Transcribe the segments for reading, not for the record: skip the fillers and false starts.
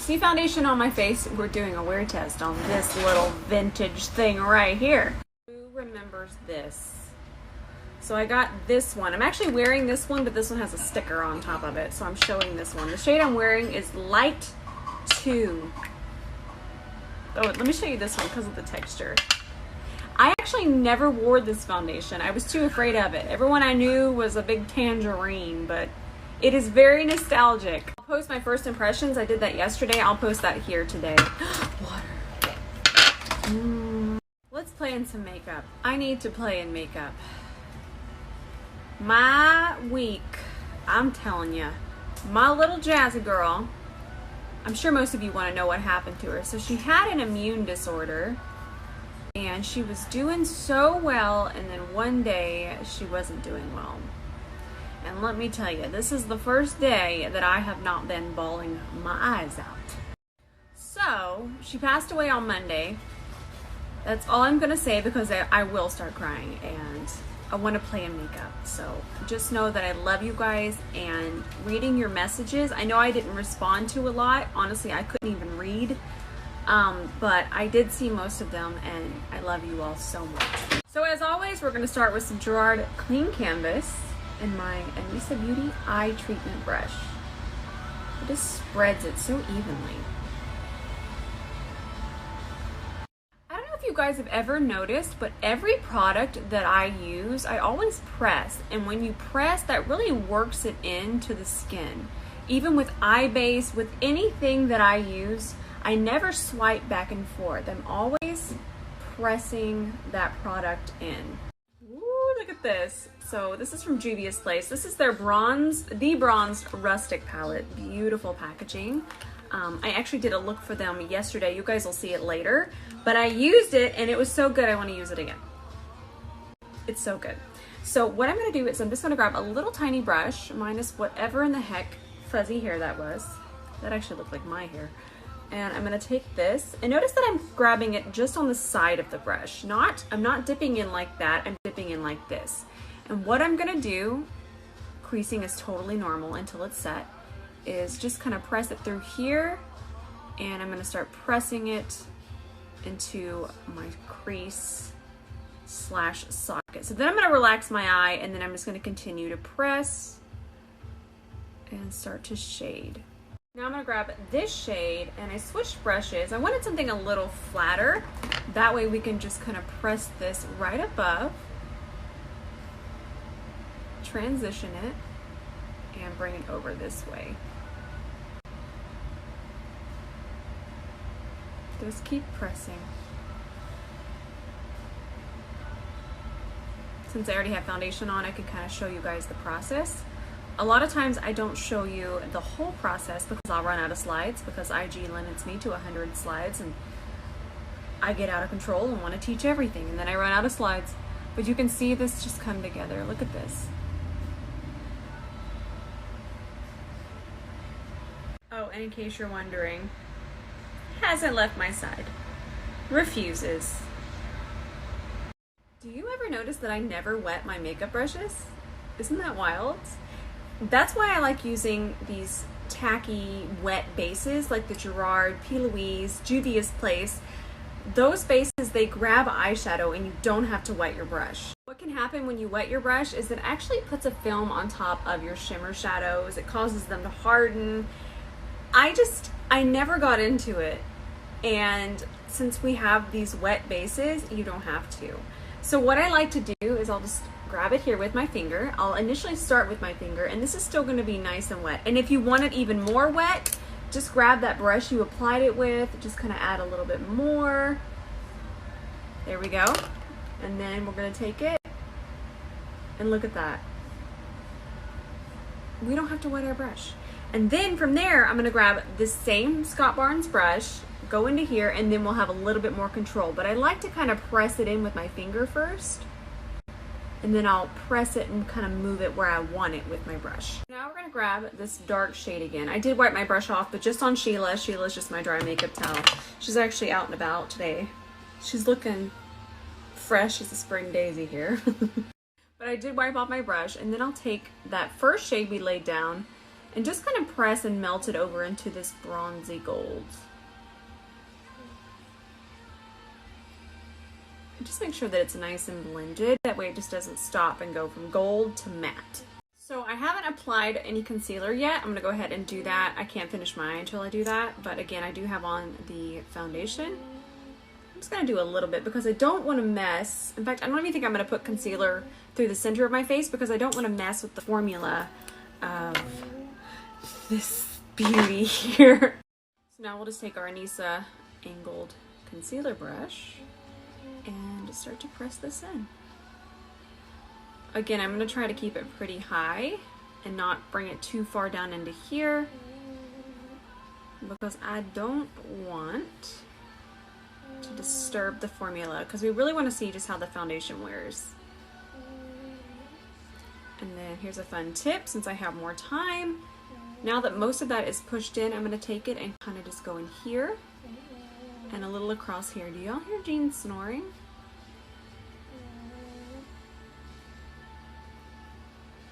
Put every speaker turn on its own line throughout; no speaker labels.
see foundation on my face? We're doing a wear test on this little vintage thing right here. Who remembers this? So I got this one. I'm actually wearing this one, but this one has a sticker on top of it, so I'm showing this one. The shade I'm wearing is Light 2. Oh, let me show you this one because of the texture. I actually never wore this foundation. I was too afraid of it. Everyone I knew was a big tangerine, but it is very nostalgic. I'll post my first impressions. I did that yesterday. I'll post that here today. Water. Let's play in some makeup. I need to play in makeup. My week, I'm telling you, my little Jazzy girl, I'm sure most of you want to know what happened to her. So she had an immune disorder and she was doing so well, and then one day she wasn't doing well. And let me tell you, this is the first day that I have not been bawling my eyes out. So she passed away on Monday. That's all I'm gonna say, because I will start crying and I want to play in makeup. So just know that I love you guys, and reading your messages, I know I didn't respond to a lot. Honestly, I couldn't even read, but I did see most of them, and I love you all so much. So as always, we're going to start with some Gerard Clean Canvas and my Anissa Beauty eye treatment brush. It just spreads it so evenly. You guys have ever noticed, but every product that I use, I always press, and when you press, that really works it into the skin. Even with eye base, with anything that I use, I never swipe back and forth. I'm always pressing that product in. Ooh, look at this. So this is from Juvia's Place. This is their the bronzed rustic palette. Beautiful packaging. I actually did a look for them yesterday. You guys will see it later, but I used it and it was so good I want to use it again. It's so good. So what I'm going to do is I'm just going to grab a little tiny brush, minus whatever in the heck fuzzy hair that was. That actually looked like my hair. And I'm going to take this, and notice that I'm grabbing it just on the side of the brush. I'm not dipping in like that, I'm dipping in like this. And what I'm going to do, creasing is totally normal until it's set, is just kind of press it through here, and I'm going to start pressing it into my crease / socket. So then I'm going to relax my eye, and then I'm just going to continue to press and start to shade. Now I'm going to grab this shade, and I switched brushes. I wanted something a little flatter. That way we can just kind of press this right above, transition it, and bring it over this way. Just keep pressing. Since I already have foundation on, I can kind of show you guys the process. A lot of times I don't show you the whole process because I'll run out of slides, because IG limits me to 100 slides and I get out of control and want to teach everything, and then I run out of slides. But you can see this just come together. Look at this. Oh, and in case you're wondering, hasn't left my side. Refuses. Do you ever notice that I never wet my makeup brushes? Isn't that wild? That's why I like using these tacky wet bases like the Gerard, P. Louise, Juvia's Place. Those bases, they grab eyeshadow and you don't have to wet your brush. What can happen when you wet your brush is it actually puts a film on top of your shimmer shadows. It causes them to harden. I never got into it, and since we have these wet bases, you don't have to. So what I like to do is I'll just grab it here with my finger. I'll initially start with my finger, and this is still going to be nice and wet. And if you want it even more wet, just grab that brush you applied it with, just kind of add a little bit more. There we go. And then we're going to take it, and look at that. We don't have to wet our brush. And then from there, I'm going to grab this same Scott Barnes brush, go into here, and then we'll have a little bit more control. But I like to kind of press it in with my finger first, and then I'll press it and kind of move it where I want it with my brush. Now we're going to grab this dark shade again. I did wipe my brush off, but just on Sheila. Sheila's just my dry makeup towel. She's actually out and about today. She's looking fresh as a spring daisy here. But I did wipe off my brush, and then I'll take that first shade we laid down, and just kind of press and melt it over into this bronzy gold. Just make sure that it's nice and blended. That way it just doesn't stop and go from gold to matte. So I haven't applied any concealer yet. I'm gonna go ahead and do that. I can't finish my eye until I do that. But again, I do have on the foundation. I'm just gonna do a little bit because I don't wanna mess. In fact, I don't even think I'm gonna put concealer through the center of my face because I don't wanna mess with the formula of this beauty here. So now we'll just take our Anissa angled concealer brush and start to press this in. Again, I'm going to try to keep it pretty high and not bring it too far down into here because I don't want to disturb the formula because we really want to see just how the foundation wears. And then here's a fun tip since I have more time. Now that most of that is pushed in, I'm going to take it and kind of just go in here and a little across here. Do y'all hear Jean snoring?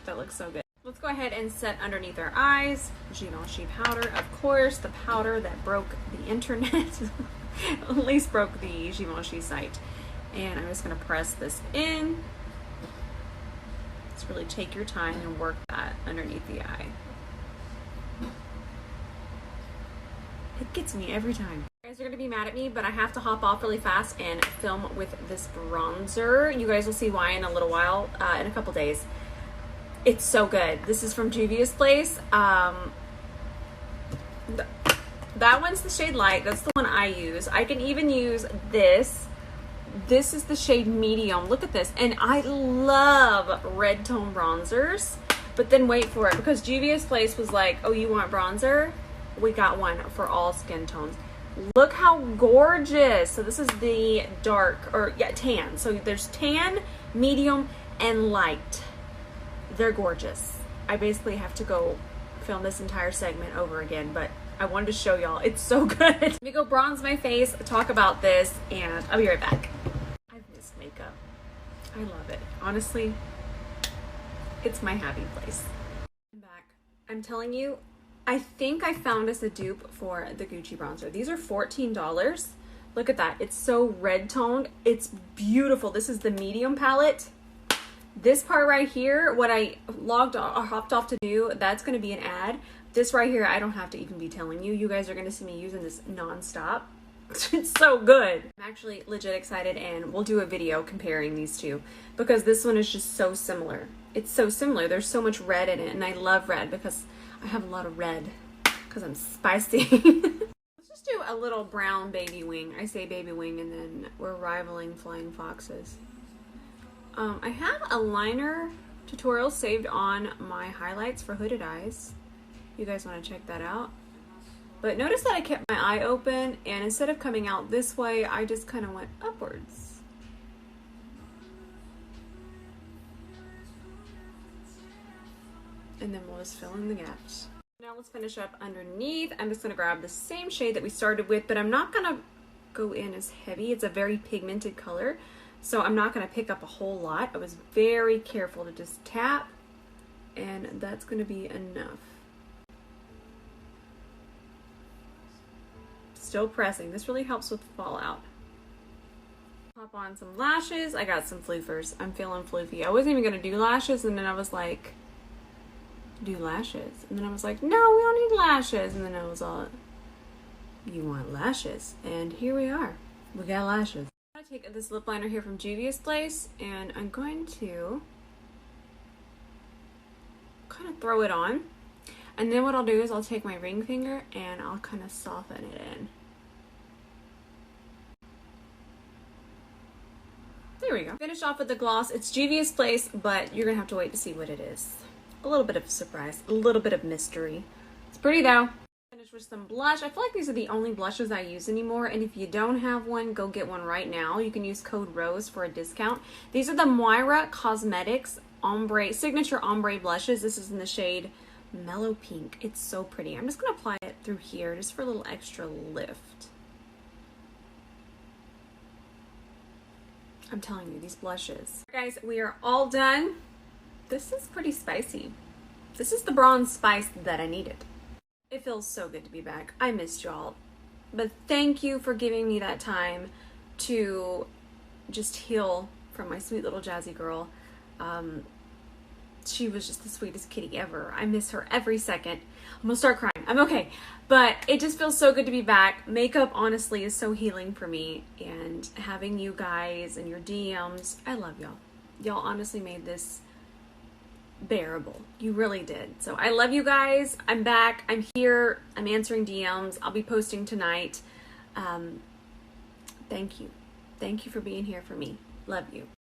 That looks so good. Let's go ahead and set underneath our eyes. Givenchy powder, of course, the powder that broke the internet. At least broke the Givenchy site. And I'm just gonna press this in. Just really take your time and work that underneath the eye. It gets me every time. You guys are gonna be mad at me, but I have to hop off really fast and film with this bronzer. You guys will see why in a little while, in a couple days. It's so good. This is from Juvia's Place. That one's the shade Light. That's the one I use. I can even use this. This is the shade Medium. Look at this. And I love red tone bronzers. But then wait for it, because Juvia's Place was like, oh, you want bronzer? We got one for all skin tones. Look how gorgeous. So this is the dark, or yeah, tan. So there's tan, medium, and light. They're gorgeous. I basically have to go film this entire segment over again, but I wanted to show y'all. It's so good. Let me go bronze my face, talk about this, and I'll be right back. I miss makeup. I love it. Honestly, it's my happy place. I'm back. I'm telling you, I think I found us a dupe for the Gucci bronzer. These are $14. Look at that. It's so red toned. It's beautiful. This is the medium palette. This part right here, what I hopped off to do, that's going to be an ad. This right here, I don't have to even be telling you. You guys are going to see me using this nonstop. It's so good. I'm actually legit excited, and we'll do a video comparing these two because this one is just so similar. It's so similar. There's so much red in it, and I love red because I have a lot of red because I'm spicy. Let's just do a little brown baby wing. I say baby wing, and then we're rivaling flying foxes. I have a liner tutorial saved on my highlights for hooded eyes. You guys want to check that out. But notice that I kept my eye open, and instead of coming out this way, I just kind of went upwards. And then we'll just fill in the gaps. Now let's finish up underneath. I'm just going to grab the same shade that we started with, but I'm not going to go in as heavy. It's a very pigmented color. So I'm not going to pick up a whole lot. I was very careful to just tap, and that's going to be enough. Still pressing. This really helps with fallout. Pop on some lashes. I got some floofers. I'm feeling floofy. I wasn't even going to do lashes, and then I was like, do lashes. And then I was like, no, we don't need lashes. And then I was all, you want lashes? And here we are. We got lashes. I'm going to take this lip liner here from Juvia's Place, and I'm going to kind of throw it on. And then what I'll do is I'll take my ring finger and I'll kind of soften it in. There we go. Finish off with the gloss. It's Juvia's Place, but you're going to have to wait to see what it is. A little bit of surprise, a little bit of mystery. It's pretty though. Finish with some blush. I feel like these are the only blushes I use anymore, and if you don't have one, go get one right now. You can use code ROSE for a discount. These are the Moira Cosmetics ombre signature ombre blushes. This is in the shade Mellow Pink. It's so pretty. I'm just going to apply it through here just for a little extra lift. I'm telling you, these blushes. Guys, we are all done. This is pretty spicy. This is the bronze spice that I needed. It feels so good to be back. I missed y'all. But thank you for giving me that time to just heal from my sweet little Jazzy girl. She was just the sweetest kitty ever. I miss her every second. I'm gonna start crying. I'm okay. But it just feels so good to be back. Makeup, honestly, is so healing for me. And having you guys and your DMs, I love y'all. Y'all honestly made this bearable. You really did. So I love you guys. I'm back. I'm here. I'm answering DMs. I'll be posting tonight. Thank you. Thank you for being here for me. Love you.